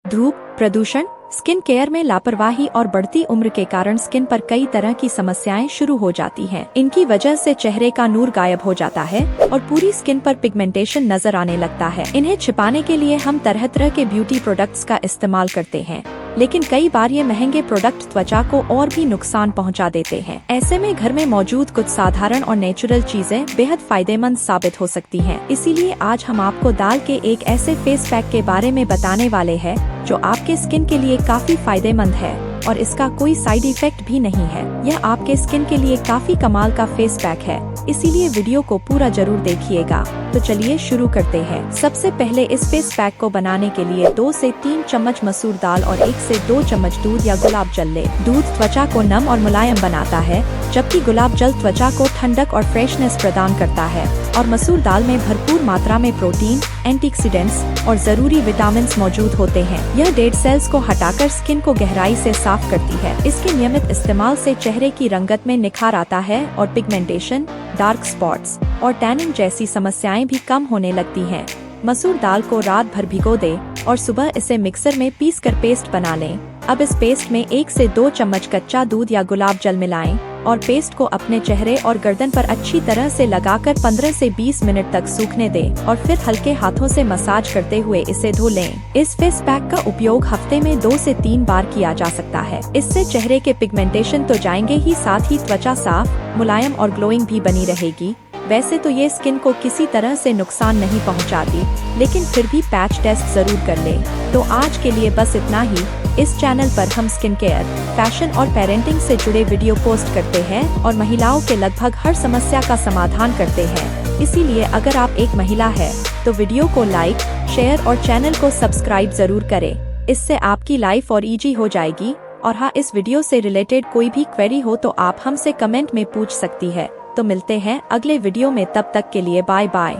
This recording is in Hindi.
धूप, प्रदूषण, स्किन केयर में लापरवाही और बढ़ती उम्र के कारण स्किन पर कई तरह की समस्याएं शुरू हो जाती हैं। इनकी वजह से चेहरे का नूर गायब हो जाता है और पूरी स्किन पर पिगमेंटेशन नजर आने लगता है। इन्हें छिपाने के लिए हम तरह तरह के ब्यूटी प्रोडक्ट्स का इस्तेमाल करते हैं, लेकिन कई बार ये महंगे प्रोडक्ट त्वचा को और भी नुकसान पहुंचा देते हैं। ऐसे में घर में मौजूद कुछ साधारण और नेचुरल चीजें बेहद फायदेमंद साबित हो सकती हैं। इसीलिए आज हम आपको दाल के एक ऐसे फेस पैक के बारे में बताने वाले हैं जो आपके स्किन के लिए काफी फायदेमंद है और इसका कोई साइड इफेक्ट भी नहीं है। यह आपके स्किन के लिए काफी कमाल का फेस पैक है, इसीलिए वीडियो को पूरा जरूर देखिएगा। तो चलिए शुरू करते हैं। सबसे पहले इस फेस पैक को बनाने के लिए 2 से 3 चम्मच मसूर दाल और 1 से 2 चम्मच दूध या गुलाब जल लें। दूध त्वचा को नम और मुलायम बनाता है, जबकि गुलाब जल त्वचा को ठंडक और फ्रेशनेस प्रदान करता है। और मसूर दाल में भरपूर मात्रा में प्रोटीन, एंटीऑक्सीडेंट्स और जरूरी विटामिन मौजूद होते हैं। यह डेड सेल्स को हटाकर स्किन को गहराई से साफ करती है। इसके नियमित इस्तेमाल से चेहरे की रंगत में निखार आता है और पिगमेंटेशन, डार्क स्पॉट्स और टैनिंग जैसी समस्याएं भी कम होने लगती हैं। मसूर दाल को रात भर भिगो दें और सुबह इसे मिक्सर में पीसकर पेस्ट बना लें। अब इस पेस्ट में 1 से 2 चम्मच कच्चा दूध या गुलाब जल मिलाएं और पेस्ट को अपने चेहरे और गर्दन पर अच्छी तरह से लगाकर 15 से 20 मिनट तक सूखने दें और फिर हल्के हाथों से मसाज करते हुए इसे धो लें। इस फेस पैक का उपयोग हफ्ते में 2 से 3 बार किया जा सकता है। इससे चेहरे के पिगमेंटेशन तो जाएंगे ही, साथ ही त्वचा साफ, मुलायम और ग्लोइंग भी बनी रहेगी। वैसे तो ये स्किन को किसी तरह से नुकसान नहीं पहुंचाती, लेकिन फिर भी पैच टेस्ट जरूर कर लें। तो आज के लिए बस इतना ही। इस चैनल पर हम स्किन केयर, फैशन और पेरेंटिंग से जुड़े वीडियो पोस्ट करते हैं और महिलाओं के लगभग हर समस्या का समाधान करते हैं। इसीलिए अगर आप एक महिला है तो वीडियो को लाइक, शेयर और चैनल को सब्सक्राइब जरूर करें। इससे आपकी लाइफ और इजी हो जाएगी। और हाँ, इस वीडियो से रिलेटेड कोई भी क्वेरी हो तो आप हमसे कमेंट में पूछ सकती है। तो मिलते हैं अगले वीडियो में, तब तक के लिए बाय बाय।